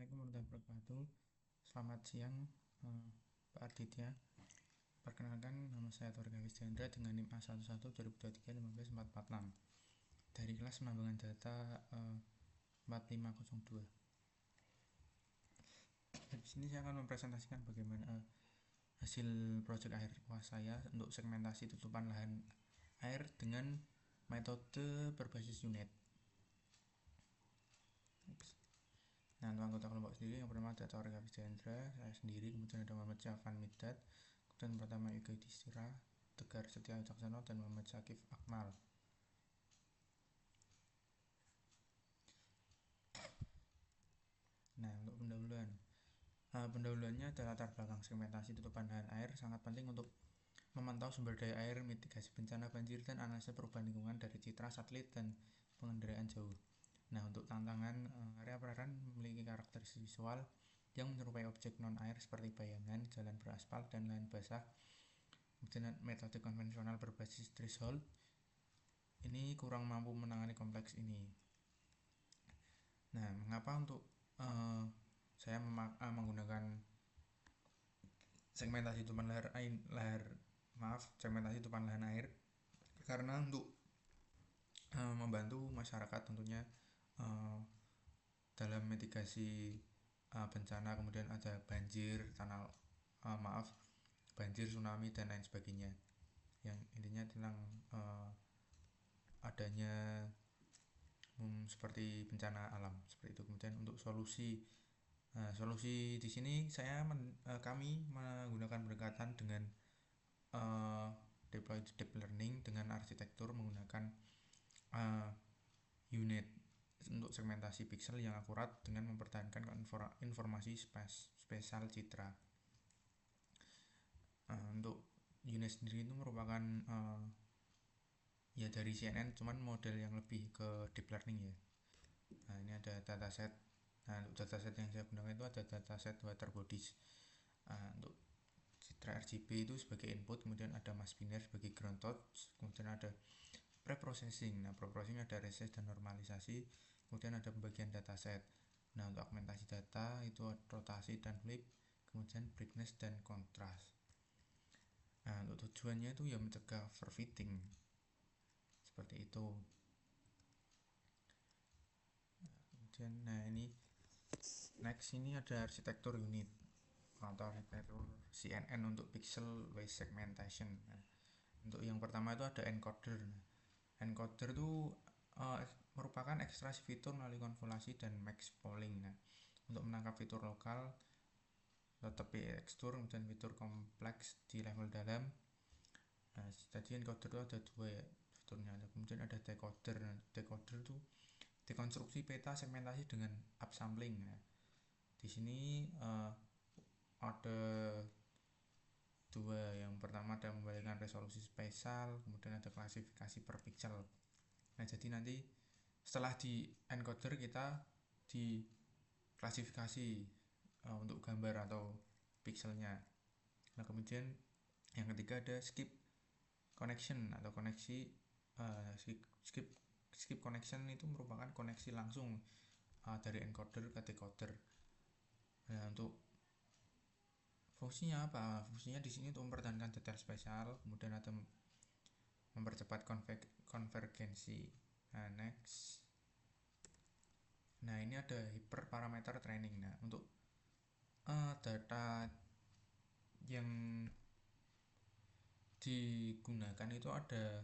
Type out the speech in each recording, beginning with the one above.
Assalamualaikum warahmatullahi wabarakatuh. Selamat siang, Pak Aditya. Perkenalkan, nama saya Torga Wisdendra dengan NIM A11 2023 15446 dari kelas penambangan data 4502. Di sini saya akan mempresentasikan bagaimana hasil proyek akhir saya untuk segmentasi tutupan lahan air dengan metode berbasis unit. Nah, untuk anggota kelompok sendiri yang pertama ada Torga Wisdendra, saya sendiri, kemudian ada Muhammad Syafan Midat, kemudian pertama Yuga Distira, Tegar Setia Wicaksono, dan Muhammad Syakif Akmal. Nah, untuk pendahuluannya adalah latar belakang segmentasi tutupan lahan air sangat penting untuk memantau sumber daya air, mitigasi bencana banjir, dan analisa perubahan lingkungan dari citra satelit dan pengendaraan jauh. Nah, untuk tantangan, area perairan memiliki karakteristik visual yang menyerupai objek non-air seperti bayangan, jalan beraspal, dan lahan basah. Kemudian metode konvensional berbasis threshold ini kurang mampu menangani kompleks ini. Nah, mengapa untuk saya menggunakan segmentasi tutupan segmentasi tutupan lahan air? Karena untuk membantu masyarakat tentunya dalam mitigasi bencana, kemudian ada banjir, banjir, tsunami, dan lain sebagainya, yang intinya tentang adanya seperti bencana alam seperti itu. Kemudian untuk solusi di sini kami menggunakan pendekatan dengan deploy deep learning dengan arsitektur menggunakan unit untuk segmentasi pixel yang akurat dengan mempertahankan informasi spesial citra. Untuk unit sendiri itu merupakan ya dari CNN, cuman model yang lebih ke deep learning ya. Nah, ini ada dataset. Nah, untuk dataset yang saya gunakan itu ada dataset water bodies. Untuk citra RGB itu sebagai input, kemudian ada mass binary sebagai ground truth, kemudian ada pre-processing. Nah, pre-processing ada reset dan normalisasi, kemudian ada pembagian dataset. Nah, untuk augmentasi data itu rotasi dan flip, kemudian brightness dan kontras. Nah, untuk tujuannya itu ya mencegah overfitting seperti itu. Kemudian ini next, ini ada arsitektur unit atau arsitektur CNN untuk pixel based segmentation. Nah, untuk yang pertama itu ada encoder. Encoder itu merupakan ekstraksi fitur melalui konvolasi dan max polling. Nah, untuk menangkap fitur lokal, tetapi tekstur, kemudian fitur kompleks di level dalam. Nah, jadi encoder itu ada dua ya fiturnya. Kemudian ada decoder. Nah, decoder itu dekonstruksi peta segmentasi dengan upsampling. Nah, di sini ada dua. Yang pertama ada membalikan resolusi spesial, kemudian ada klasifikasi per pixel. Nah, jadi nanti setelah di encoder kita di klasifikasi untuk gambar atau pixelnya. Nah, kemudian yang ketiga ada skip connection atau koneksi skip connection itu merupakan koneksi langsung dari encoder ke decoder. Nah, untuk fungsinya apa? Fungsinya di sini untuk mempertahankan detail spesial, kemudian ada mempercepat konvergensi. Nah, next. Nah, ini ada hyperparameter training. Nah, untuk data yang digunakan itu ada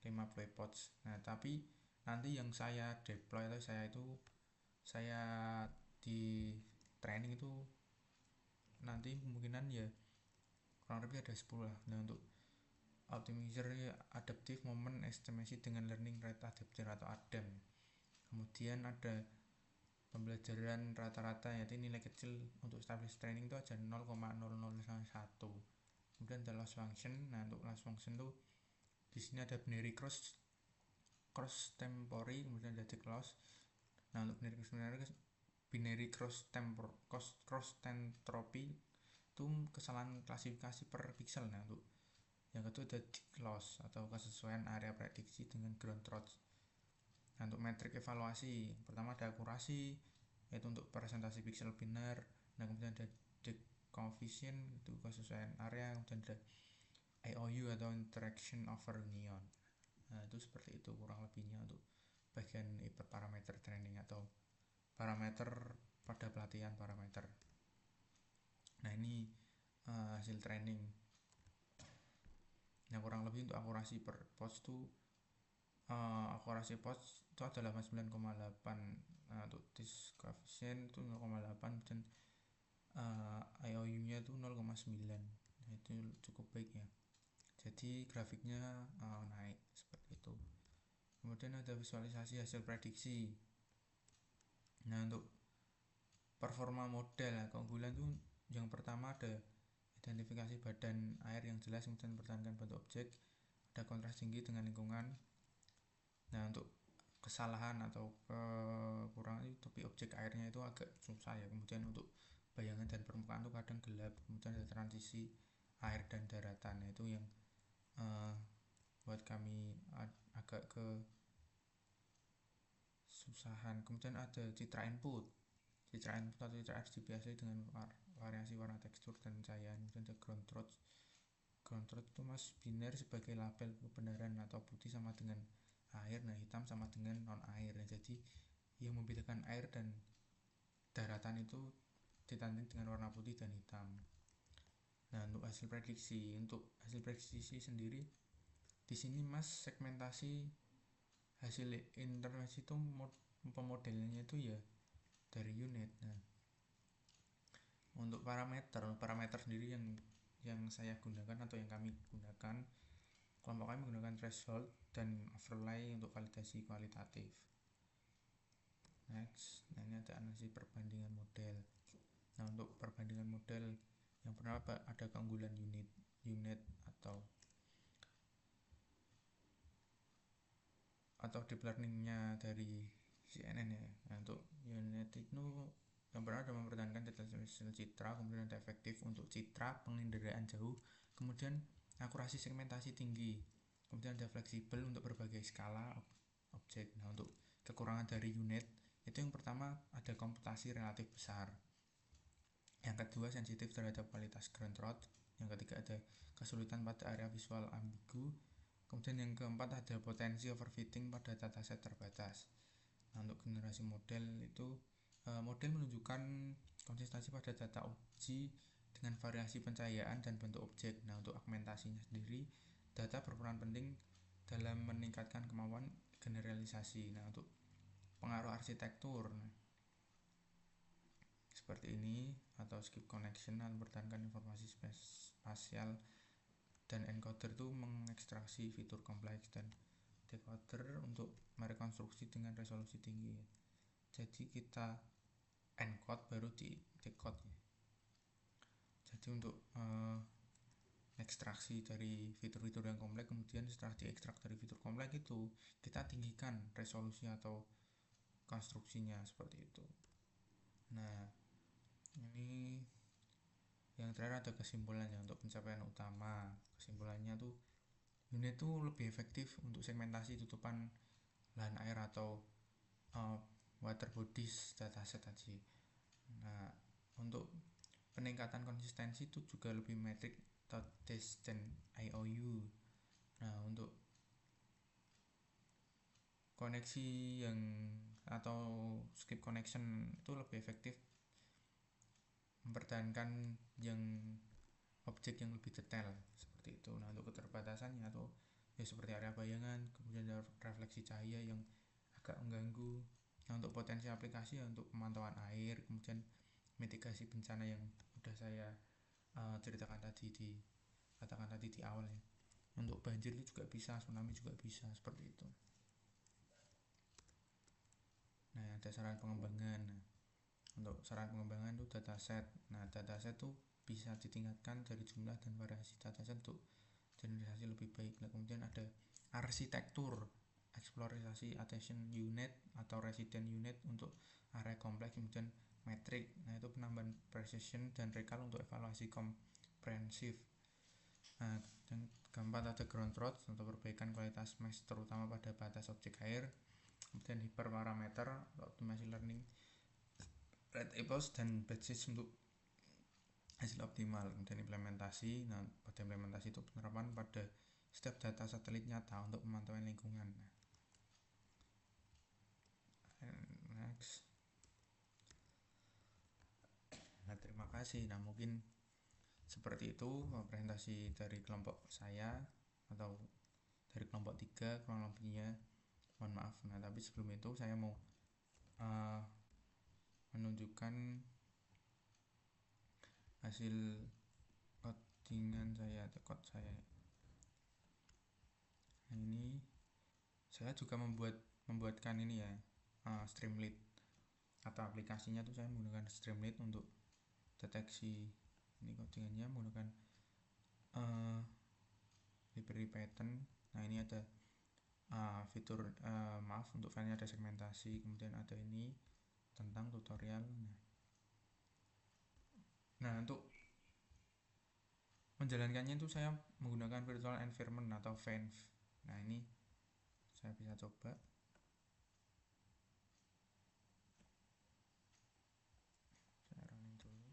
5 playpods. Nah, tapi nanti yang saya deploy atau saya di training itu nanti kemungkinan ya kurang lebih ada 10 lah. Nah, untuk optimizer adaptive moment estimasi dengan learning rate adapter atau ADAM. Kemudian ada pembelajaran rata-rata, yaitu nilai kecil untuk stabilis training itu aja 0,0001. Kemudian ada loss function. Nah, untuk loss function itu di sini ada binary cross tempori, kemudian ada check loss. Nah, untuk binary cross entropy itu kesalahan klasifikasi per pixel. Nah, untuk yang kedua ada dig loss atau kesesuaian area prediksi dengan ground truth. Nah, untuk metrik evaluasi pertama ada akurasi, yaitu untuk presentasi pixel binar. Nah kemudian ada decoefficient itu kesesuaian area, kemudian ada IOU atau interaction over union. Nah itu seperti itu kurang lebihnya untuk bagian parameter training atau parameter pada pelatihan parameter. Nah ini hasil training. Nah kurang lebih untuk akurasi per pos itu akurasi pos itu adalah 9,8, untuk disk coefficient itu 0,8 dan IOU nya itu 0,9. Nah itu cukup baik ya, jadi grafiknya naik seperti itu. Kemudian ada visualisasi hasil prediksi. Nah untuk performa model, keunggulan itu yang pertama ada identifikasi badan air yang jelas, kemudian mempertahankan bentuk objek, ada kontras tinggi dengan lingkungan. Nah untuk kesalahan atau kekurangan itu tepi objek airnya itu agak susah ya, kemudian untuk bayangan dan permukaan itu kadang gelap, kemudian ada transisi air dan daratan. Nah, itu yang buat kami agak kesusahan. Kemudian ada citra input atau citra RGB dengan variasi warna, tekstur, dan cahayaan. Kemudian ada ground truth itu mas biner sebagai label kebenaran, atau putih sama dengan air, nah hitam sama dengan non air. Nah, jadi yang membedakan air dan daratan itu ditanding dengan warna putih dan hitam. Nah untuk hasil prediksi sendiri di sini mas segmentasi hasil intervensi itu pemodelannya itu ya dari unit. Nah untuk parameter sendiri yang saya gunakan atau yang kami gunakan, kelompok kami menggunakan threshold dan overlay untuk validasi kualitatif. Next, nah ini ada analisis perbandingan model. Nah untuk perbandingan model yang pertama ada keunggulan unit atau deep learningnya dari CNN ya. Nah untuk unit itu yang pertama ada mempertahankan detail citra, kemudian ada efektif untuk citra, penginderaan jauh, kemudian akurasi segmentasi tinggi, kemudian ada fleksibel untuk berbagai skala objek. Nah untuk kekurangan dari unit itu yang pertama ada komputasi relatif besar, yang kedua sensitif terhadap kualitas ground truth, yang ketiga ada kesulitan pada area visual ambigu, kemudian yang keempat ada potensi overfitting pada dataset terbatas. Nah untuk generasi model itu model menunjukkan konsistensi pada data uji dengan variasi pencahayaan dan bentuk objek. Nah untuk augmentasinya sendiri, data berperan penting dalam meningkatkan kemampuan generalisasi. Nah untuk pengaruh arsitektur, seperti ini, atau skip connection, mempertahankan informasi spasial, dan encoder itu mengekstraksi fitur kompleks, dan decoder untuk merekonstruksi dengan resolusi tinggi. Jadi kita encode baru di decode ya. Jadi untuk ekstraksi dari fitur-fitur yang kompleks, kemudian setelah diekstrak dari fitur kompleks itu kita tinggikan resolusi atau konstruksinya seperti itu. Nah ini yang terakhir ada kesimpulannya. Untuk pencapaian utama, kesimpulannya tuh unit itu lebih efektif untuk segmentasi tutupan lahan air atau water bodies dataset tadi. Nah untuk peningkatan konsistensi itu juga lebih metrik atau test dan IOU. Nah untuk koneksi yang atau skip connection itu lebih efektif mempertahankan yang objek yang lebih detail seperti itu. Nah untuk keterbatasannya atau ya seperti area bayangan, kemudian ada refleksi cahaya yang agak mengganggu. Nah untuk potensi aplikasi ya untuk pemantauan air, kemudian mitigasi bencana yang udah saya katakan tadi di awal ya. Untuk banjir itu juga bisa, tsunami juga bisa seperti itu. Nah ada saran pengembangan. Nah, untuk saran pengembangan itu dataset. Nah dataset itu bisa ditingkatkan dari jumlah dan variasi dataset untuk generalisasi lebih baik. Nah, kemudian ada arsitektur, eksplorasi attention unit atau resident unit untuk area kompleks, kemudian metrik. Nah itu penambahan precision dan recall untuk evaluasi komprehensif. Nah yang keempat ada ground truth untuk perbaikan kualitas mesh terutama pada batas objek air. Kemudian hyperparameter optimasi learning red apples dan badges untuk hasil optimal. Kemudian implementasi. Nah, pada implementasi itu penerapan pada setiap data satelit nyata untuk pemantauan lingkungan. Next. Nah, terima kasih. Nah, mungkin seperti itu presentasi dari kelompok saya atau dari kelompok 3 kurang lebihnya. Mohon maaf. Nah, tapi sebelum itu saya mau menunjukkan hasil codingan saya atau code saya. Nah, ini saya juga membuatkan ini ya, Streamlit atau aplikasinya tuh saya menggunakan Streamlit untuk deteksi. Ini codingannya menggunakan library Python. Nah, ini ada fitur maaf, untuk filenya ada segmentasi, kemudian ada ini tentang tutorial. Nah, untuk menjalankannya itu saya menggunakan virtual environment atau VENV. Nah, ini saya bisa coba. Saya running dulu.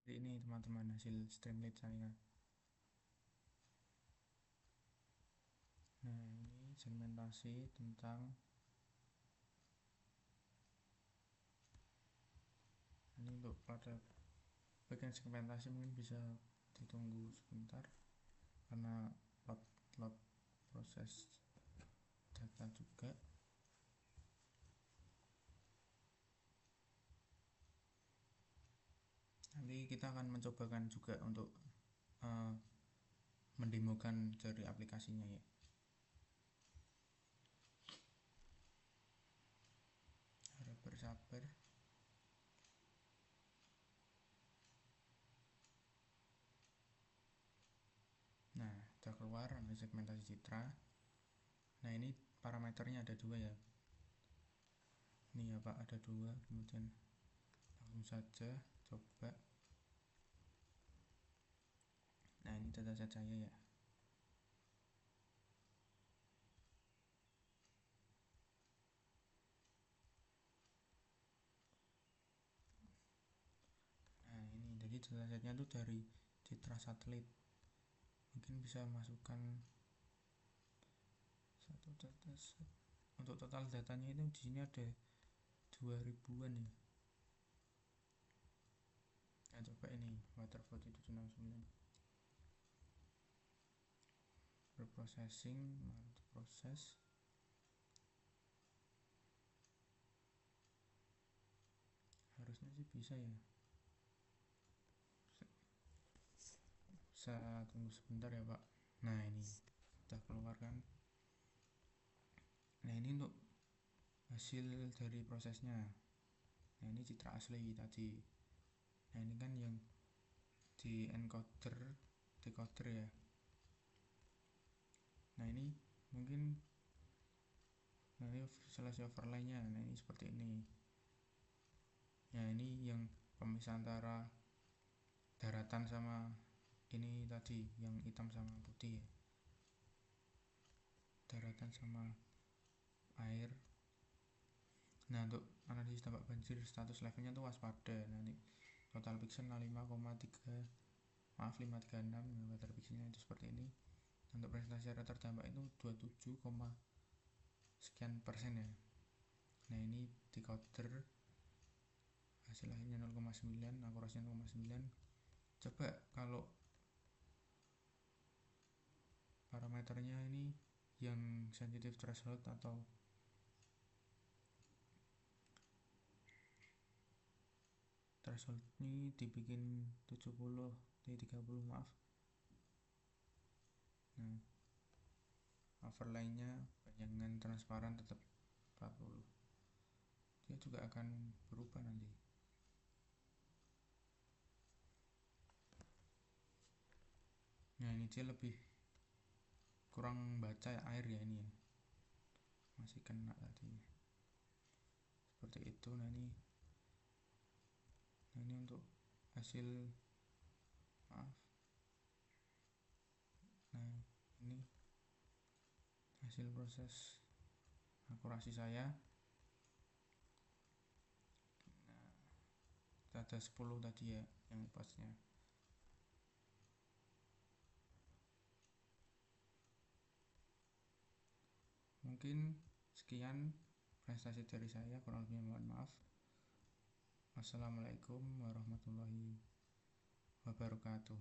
Jadi ini teman-teman hasil Streamlit saya. Nah, ini segmentasi tentang ini. Untuk pada bagian segmentasi mungkin bisa ditunggu sebentar karena load proses data juga. Nanti kita akan mencobakan juga untuk mendemokan dari aplikasinya ya. Harap bersabar. Nah, sudah keluar ada segmentasi citra. Nah, ini parameternya ada 2 ya. Ini ya Pak, ada 2. Kemudian langsung saja coba. Nah, ini dataset saya ya. Nah, ini jadi datasetnya itu dari citra satelit. Mungkin bisa masukkan satu dataset. Untuk total datanya itu di sini ada 2000-an ya. Nah, coba ini Waterfall 769 berprocessing, proses. Harusnya sih bisa ya. Bisa tunggu sebentar ya Pak. Nah, ini udah keluar kan. Nah, ini untuk hasil dari prosesnya. Nah, ini citra asli tadi. Nah, ini kan yang di encoder, decoder ya. Nah, ini mungkin nanti visualisasi overlay-nya. Nah, ini seperti ini. Nah, ini yang pemisah antara daratan sama ini tadi, yang hitam sama putih ya. Daratan sama air. Nah, untuk analisis dampak banjir status levelnya tuh waspada. Nah, ini total pixel 5,36. Water pixelnya itu seperti ini. Untuk presentasi area terdampak itu 27, sekian persen ya. Nah, ini decoder hasil akhirnya 0,9, akurasinya 0,9. Coba kalau parameternya ini yang sensitive threshold atau threshold ini dibikin 70, 30 maaf. Nah, overlay-nya jangan transparan, tetap 40. Dia juga akan berubah nanti. Nah ini dia lebih kurang baca air ya ini ya, masih kena tadi seperti itu. Nah ini untuk hasil, maaf, nah ini hasil proses akurasi saya. Nah, ada 10 tadi ya yang pasnya. Mungkin sekian prestasi dari saya, kurang lebihnya mohon maaf. Wassalamualaikum warahmatullahi wabarakatuh.